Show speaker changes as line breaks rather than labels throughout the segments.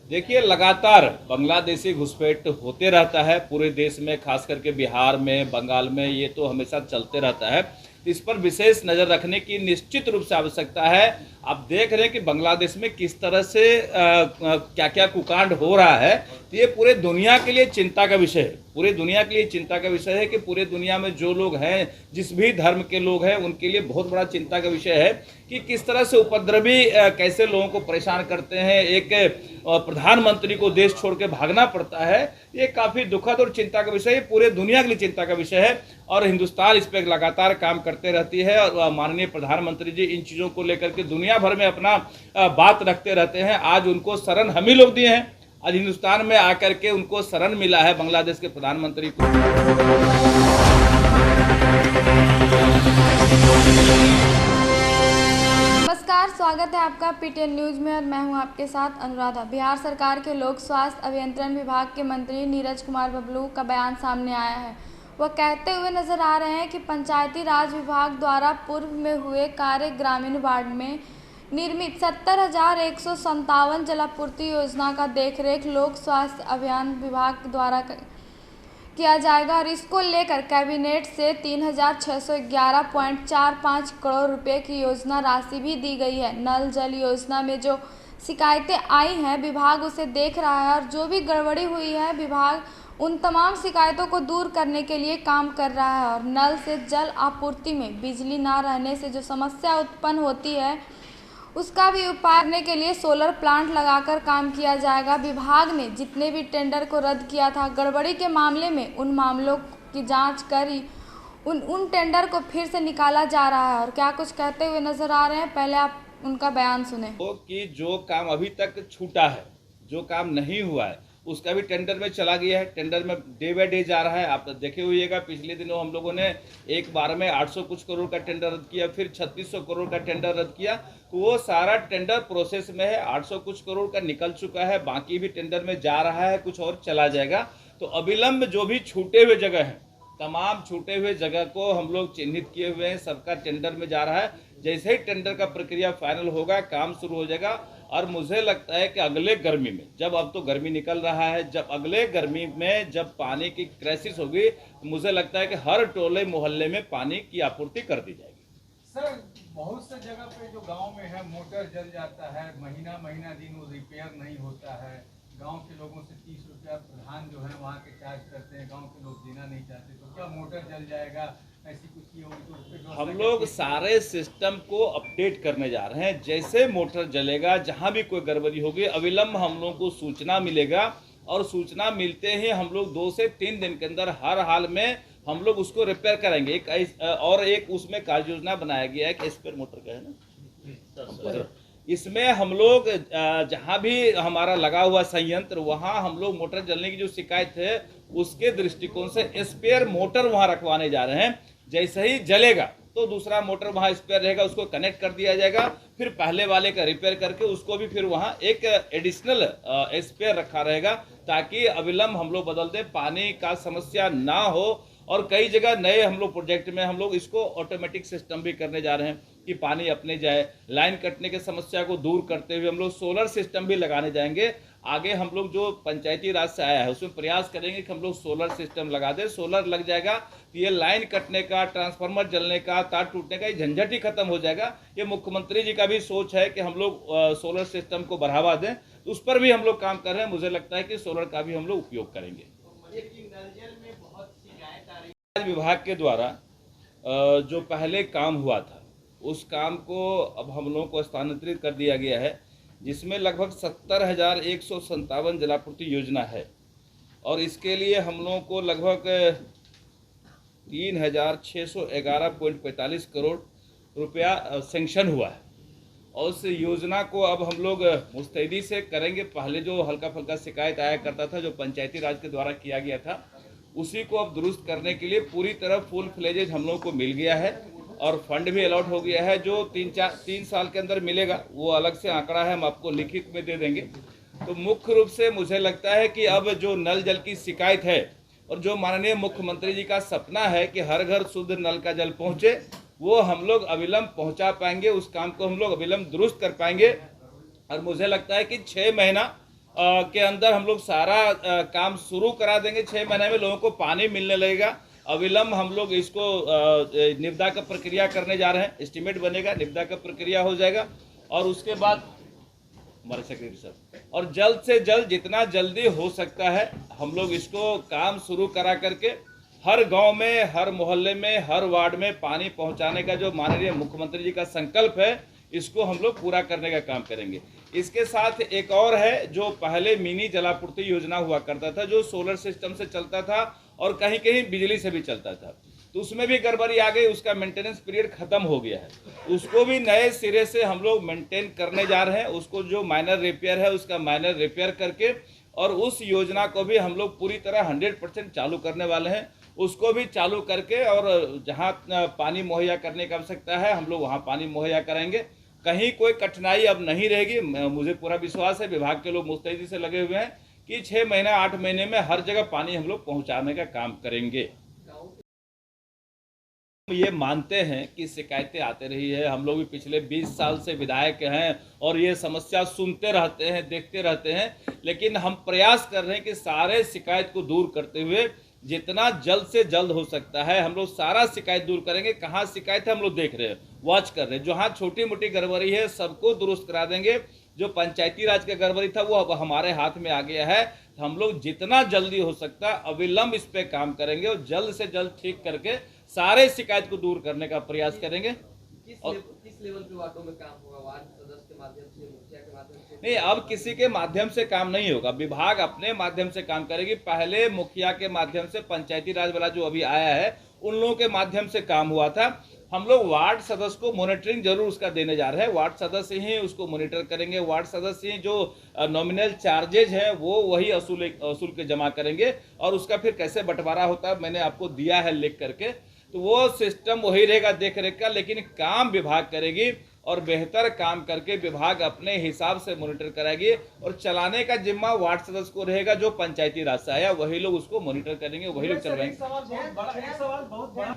देखिए, लगातार बांग्लादेशी घुसपैठ होते रहता है पूरे देश में, खास करके बिहार में, बंगाल में, ये तो हमेशा चलते रहता है। इस पर विशेष नज़र रखने की निश्चित रूप से आवश्यकता है। आप देख रहे हैं कि बांग्लादेश में किस तरह से क्या क्या कुकांड हो रहा है। तो ये पूरे दुनिया के लिए चिंता का विषय है। पूरे दुनिया के लिए चिंता का विषय है कि पूरे दुनिया में जो लोग हैं, जिस भी धर्म के लोग हैं, उनके लिए बहुत बड़ा चिंता का विषय है कि किस तरह से उपद्रवी कैसे लोगों को परेशान करते हैं। एक प्रधानमंत्री को देश छोड़ के भागना पड़ता है। ये काफ़ी दुखद और चिंता का विषय है, पूरे दुनिया के लिए चिंता का विषय है और हिंदुस्तान इस पर लगातार काम करते रहती है। और माननीय प्रधानमंत्री जी इन चीज़ों को लेकर के दुनिया भर में अपना बात रखते रहते हैं। आज उनको शरण हम ही लोग दिए हैं। आज हिंदुस्तान में आकर के उनको शरण मिला है बांग्लादेश के प्रधानमंत्री को।
नमस्कार, स्वागत है आपका पीटीएन न्यूज में और मैं हूं आपके साथ अनुराधा। बिहार सरकार के लोक स्वास्थ्य अभियंत्रण विभाग के मंत्री नीरज कुमार बबलू का बयान सामने आया है। वह कहते हुए नजर आ रहे हैं कि पंचायती राज विभाग द्वारा पूर्व में हुए कार्य ग्रामीण वार्ड में निर्मित 70,157 जलापूर्ति योजना का देखरेख लोक स्वास्थ्य अभियान विभाग द्वारा किया जाएगा और इसको लेकर कैबिनेट से 3,611.45 करोड़ रुपए की योजना राशि भी दी गई है। नल जल योजना में जो शिकायतें आई हैं, विभाग उसे देख रहा है और जो भी गड़बड़ी हुई है, विभाग उन तमाम शिकायतों को दूर करने के लिए काम कर रहा है। और नल से जल आपूर्ति में बिजली ना रहने से जो समस्या उत्पन्न होती है, उसका भी उपाय करने के लिए सोलर प्लांट लगाकर काम किया जाएगा। विभाग ने जितने भी टेंडर को रद्द किया था गड़बड़ी के मामले में, उन मामलों की जांच करी, उन टेंडर को फिर से निकाला जा रहा है। और क्या कुछ कहते हुए नजर आ रहे हैं, पहले आप उनका बयान सुने।
तो कि जो काम अभी तक छूटा है, जो काम नहीं हुआ है, उसका भी टेंडर में चला गया है। टेंडर में डे बाय डे जा रहा है। आप देखे हुएगा पिछले दिनों हम लोगों ने एक बार में 800 कुछ करोड़ का टेंडर रद्द किया, फिर 3600 करोड़ का टेंडर रद्द किया। तो वो सारा टेंडर प्रोसेस में है। 800 कुछ करोड़ का निकल चुका है, बाकी भी टेंडर में जा रहा है, कुछ और चला जाएगा। तो अविलंब जो भी छूटे हुए जगह हैं, तमाम छूटे हुए जगह को हम लोग चिन्हित किए हुए हैं। सबका टेंडर में जा रहा है। जैसे ही टेंडर का प्रक्रिया फाइनल होगा, काम शुरू हो जाएगा। और मुझे लगता है कि अगले गर्मी में, जब अब तो गर्मी निकल रहा है, जब अगले गर्मी में जब पानी की क्राइसिस होगी, तो मुझे लगता है कि हर टोले मोहल्ले में पानी की आपूर्ति कर दी जाएगी।
सर, बहुत से जगह पे जो गांव में है मोटर जल जाता है, महीना महीना दिन वो रिपेयर नहीं होता है। गांव के लोगों से 30 रुपया प्रधान जो है वहाँ के चार्ज करते हैं, गांव के लोग देना नहीं चाहते। तो क्या मोटर जल जाएगा, ऐसी कुछ चीज होगी तो उस पे
हम लोग सारे सिस्टम को अपडेट करने जा रहे हैं। जैसे मोटर जलेगा, जहाँ भी कोई गड़बड़ी होगी, अविलंब हम लोग को सूचना मिलेगा और सूचना मिलते ही हम लोग 2 से 3 दिन के अंदर हर हाल में हम लोग उसको रिपेयर करेंगे। एक उसमें कार्य योजना बनाया गया है कि स्पेयर मोटर का है ना, इसमें हम लोग जहाँ भी हमारा लगा हुआ संयंत्र, वहाँ हम लोग मोटर जलने की जो शिकायत है उसके दृष्टिकोण से स्पेयर मोटर वहाँ रखवाने जा रहे हैं। जैसे ही जलेगा तो दूसरा मोटर वहाँ स्पेयर रहेगा, उसको कनेक्ट कर दिया जाएगा। फिर पहले वाले का रिपेयर करके उसको भी फिर वहाँ एक एडिशनल स्पेयर रखा रहेगा, ताकि अविलंब हम लोग बदल दें, पानी का समस्या ना हो। और कई जगह नए हम लोग प्रोजेक्ट में हम लोग इसको ऑटोमेटिक सिस्टम भी करने जा रहे हैं कि पानी अपने जाए। लाइन कटने की समस्या को दूर करते हुए हम लोग सोलर सिस्टम भी लगाने जाएंगे। आगे हम लोग जो पंचायती राज से आया है उसमें प्रयास करेंगे कि हम लोग सोलर सिस्टम लगा दें। सोलर लग जाएगा तो ये लाइन कटने का, ट्रांसफार्मर जलने का, तार टूटने का ये झंझट ही खत्म हो जाएगा। ये मुख्यमंत्री जी का भी सोच है कि हम लोग सोलर सिस्टम को बढ़ावा दें, तो उस पर भी हम लोग काम कर रहे हैं। मुझे लगता है कि सोलर का भी हम लोग उपयोग करेंगे। विभाग के द्वारा जो पहले काम हुआ था उस काम को अब हम लोगों को स्थानांतरित कर दिया गया है, जिसमें लगभग 70,157 जलापूर्ति योजना है। और इसके लिए हम लोगों को लगभग 3,611.45 करोड़ रुपया सेंक्शन हुआ है। और उस योजना को अब हम लोग मुस्तैदी से करेंगे। पहले जो हल्का फुल्का शिकायत आया करता था, जो पंचायती राज के द्वारा किया गया था, उसी को अब दुरुस्त करने के लिए पूरी तरह फुल फ्लेजेज हम लोगों को मिल गया है और फंड भी अलॉट हो गया है। जो 3 साल के अंदर मिलेगा वो अलग से आंकड़ा है, हम आपको लिखित में दे देंगे। तो मुख्य रूप से मुझे लगता है कि अब जो नल जल की शिकायत है और जो माननीय मुख्यमंत्री जी का सपना है कि हर घर शुद्ध नल का जल पहुँचे, वो हम लोग अविलंब पहुँचा पाएंगे। उस काम को हम लोग अविलंब दुरुस्त कर पाएंगे। और मुझे लगता है कि 6 महीना के अंदर हम लोग सारा काम शुरू करा देंगे। 6 महीने में लोगों को पानी मिलने लगेगा। अविलंब हम लोग इसको निविदा का प्रक्रिया करने जा रहे हैं। एस्टीमेट बनेगा, निविदा का प्रक्रिया हो जाएगा और उसके बाद हमारे सेक्रेटरी साहब, और जल्द से जल्द जितना जल्दी हो सकता है हम लोग इसको काम शुरू करा करके हर गांव में, हर मोहल्ले में, हर वार्ड में पानी पहुंचाने का जो माननीय मुख्यमंत्री जी का संकल्प है, इसको हम लोग पूरा करने का काम करेंगे। इसके साथ एक और है, जो पहले मिनी जलापूर्ति योजना हुआ करता था, जो सोलर सिस्टम से चलता था और कहीं कहीं बिजली से भी चलता था, तो उसमें भी गड़बड़ी आ गई। उसका मेंटेनेंस पीरियड खत्म हो गया है, उसको भी नए सिरे से हम लोग मेंटेन करने जा रहे हैं। उसको जो माइनर रिपेयर है उसका माइनर रिपेयर करके, और उस योजना को भी हम लोग पूरी तरह 100% चालू करने वाले हैं। उसको भी चालू करके, और जहां पानी मुहैया करने की आवश्यकता है हम लोग वहां पानी मुहैया कराएंगे। कहीं कोई कठिनाई अब नहीं रहेगी। मुझे पूरा विश्वास है, विभाग के लोग मुस्तैदी से लगे हुए हैं कि 6 महीने 8 महीने में हर जगह पानी हम लोग पहुंचाने का काम करेंगे। ये मानते हैं कि शिकायतें आते रही है, हम लोग भी पिछले 20 साल से विधायक हैं और ये समस्या सुनते रहते हैं, देखते रहते हैं, लेकिन हम प्रयास कर रहे हैं कि सारे शिकायत को दूर करते हुए जितना जल्द से जल्द हो सकता है हम लोग सारा शिकायत दूर करेंगे। कहाँ शिकायत है हम लोग देख रहे हैं, वॉच कर रहे हैं। जहाँ छोटी मोटी गड़बड़ी है सबको दुरुस्त करा देंगे। जो पंचायती राज का गड़बड़ी था वो अब हमारे हाथ में आ गया है। हम लोग जितना जल्दी हो सकता है अविलंब इस पे काम करेंगे और जल्द से जल्द ठीक करके सारे शिकायत को दूर करने का प्रयास करेंगे।
किस लेवल पे वार्डों में काम होगा? वार्ड सदस्य के माध्यम से, मुखिया के माध्यम से?
नहीं, अब किसी के माध्यम से काम नहीं होगा, विभाग अपने माध्यम से काम करेगी। पहले मुखिया के माध्यम से, पंचायती राज वाला जो अभी आया है उन लोगों के माध्यम से काम हुआ था। हम लोग वार्ड सदस्य को मॉनिटरिंग जरूर उसका देने जा रहे हैं। वार्ड सदस्य ही उसको मॉनिटर करेंगे। वार्ड सदस्य ही जो नॉमिनल चार्जेज है वो वही असूल के जमा करेंगे, और उसका फिर कैसे बंटवारा होता है मैंने आपको दिया है लिख करके। तो वो सिस्टम वही रहेगा देख रेख का, लेकिन काम विभाग करेगी और बेहतर काम करके विभाग अपने हिसाब से मॉनिटर कराएगी, और चलाने का जिम्मा वार्ड सदस्य को रहेगा। जो पंचायती राज से आया वही लोग उसको मॉनिटर करेंगे, वही लोग चलवाएंगे।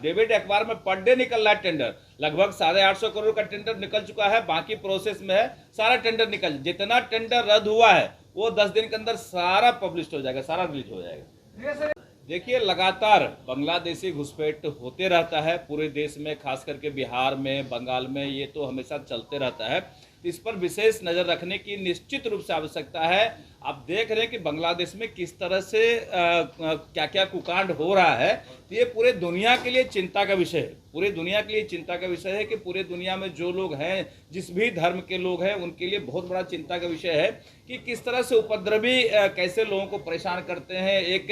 डेबिट अखबार में पर डे निकल रहा है टेंडर, लगभग 850 करोड़ का टेंडर निकल चुका है, बाकी प्रोसेस में है। सारा टेंडर निकल, जितना टेंडर रद्द हुआ है वो 10 दिन के अंदर सारा पब्लिश हो जाएगा, सारा रिलीज हो जाएगा। देखिए, लगातार बांग्लादेशी घुसपैठ होते रहता है पूरे देश में, खास करके बिहार में, बंगाल में, ये तो हमेशा चलते रहता है। इस पर विशेष नज़र रखने की निश्चित रूप से आवश्यकता है। आप देख रहे हैं कि बांग्लादेश में किस तरह से क्या क्या कुकांड हो रहा है। तो ये पूरे दुनिया के लिए चिंता का विषय है। पूरे दुनिया के लिए चिंता का विषय है कि पूरे दुनिया में जो लोग हैं, जिस भी धर्म के लोग हैं, उनके लिए बहुत बड़ा चिंता का विषय है कि किस तरह से उपद्रवी कैसे लोगों को परेशान करते हैं। एक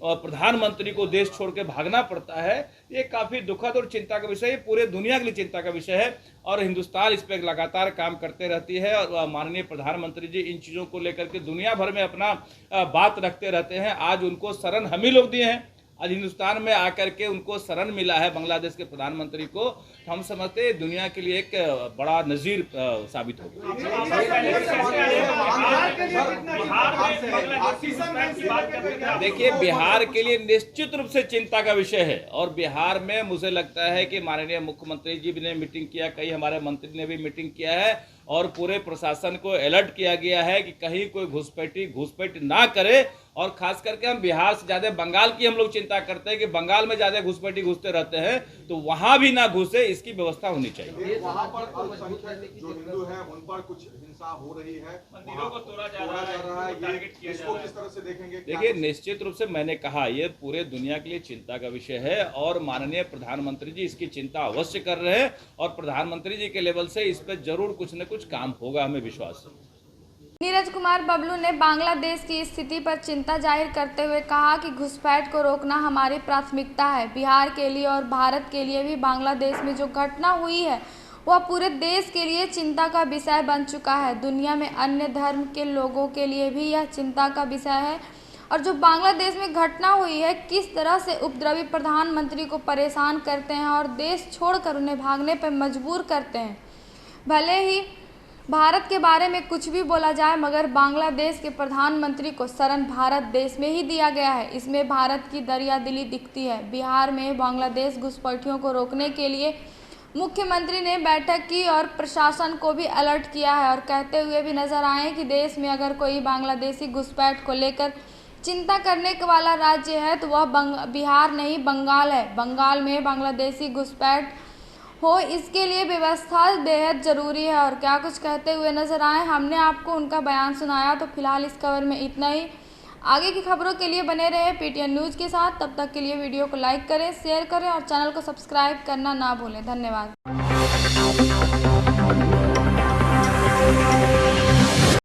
प्रधानमंत्री को देश छोड़ के भागना पड़ता है। ये काफ़ी दुखद और चिंता का विषय है, पूरे दुनिया के लिए चिंता का विषय है, और हिंदुस्तान इस पर लगातार काम करते रहती है। और माननीय प्रधानमंत्री जी इन चीज़ों को लेकर के दुनिया भर में अपना बात रखते रहते हैं। आज उनको शरण हम ही लोग दिए हैं, आज हिंदुस्तान में आकर के उनको शरण मिला है बांग्लादेश के प्रधानमंत्री को। हम समझते हैं दुनिया के लिए एक बड़ा नजीर साबित होगा। देखिए, बिहार के लिए निश्चित रूप से चिंता का विषय है, और बिहार में मुझे लगता है कि माननीय मुख्यमंत्री जी ने मीटिंग किया, कई हमारे मंत्री ने भी मीटिंग किया है, और पूरे प्रशासन को अलर्ट किया गया है कि कहीं कोई घुसपैठ ना करे। और खास करके हम बिहार से ज्यादा बंगाल की हम लोग चिंता करते हैं कि बंगाल में ज्यादा घुसपैठी घुसते रहते हैं, तो वहां भी ना घुसे, इसकी व्यवस्था होनी चाहिए।
वहाँ पर अल्पसंख्यक जो हिंदू हैं उन पर कुछ हिंसा हो रही है, मंदिरों को तोड़ा जा रहा है, ये इसको किस तरह से देखेंगे?
देखिए, निश्चित रूप से मैंने कहा ये पूरे दुनिया के लिए चिंता का विषय है, और माननीय प्रधानमंत्री जी इसकी चिंता अवश्य कर रहे हैं, और प्रधानमंत्री जी के लेवल से इस पर जरूर कुछ न कुछ काम होगा, हमें विश्वास है।
नीरज कुमार बबलू ने बांग्लादेश की स्थिति पर चिंता जाहिर करते हुए कहा कि घुसपैठ को रोकना हमारी प्राथमिकता है। बिहार के लिए और भारत के लिए भी बांग्लादेश में जो घटना हुई है वह पूरे देश के लिए चिंता का विषय बन चुका है। दुनिया में अन्य धर्म के लोगों के लिए भी यह चिंता का विषय है, और जो बांग्लादेश में घटना हुई है, किस तरह से उपद्रवी प्रधानमंत्री को परेशान करते हैं और देश छोड़कर उन्हें भागने पर मजबूर करते हैं। भले ही भारत के बारे में कुछ भी बोला जाए, मगर बांग्लादेश के प्रधानमंत्री को शरण भारत देश में ही दिया गया है। इसमें भारत की दरियादिली दिखती है। बिहार में बांग्लादेश घुसपैठियों को रोकने के लिए मुख्यमंत्री ने बैठक की और प्रशासन को भी अलर्ट किया है और कहते हुए भी नजर आए कि देश में अगर कोई बांग्लादेशी घुसपैठ को लेकर चिंता करने वाला राज्य है तो वह बिहार नहीं बंगाल है। बंगाल में बांग्लादेशी घुसपैठ हो इसके लिए व्यवस्था बेहद ज़रूरी है और क्या कुछ कहते हुए नजर आए। हमने आपको उनका बयान सुनाया। तो फिलहाल इस खबर में इतना ही। आगे की खबरों के लिए बने रहे PTN न्यूज़ के साथ। तब तक के लिए वीडियो को लाइक करें, शेयर करें और चैनल को सब्सक्राइब करना ना भूलें। धन्यवाद।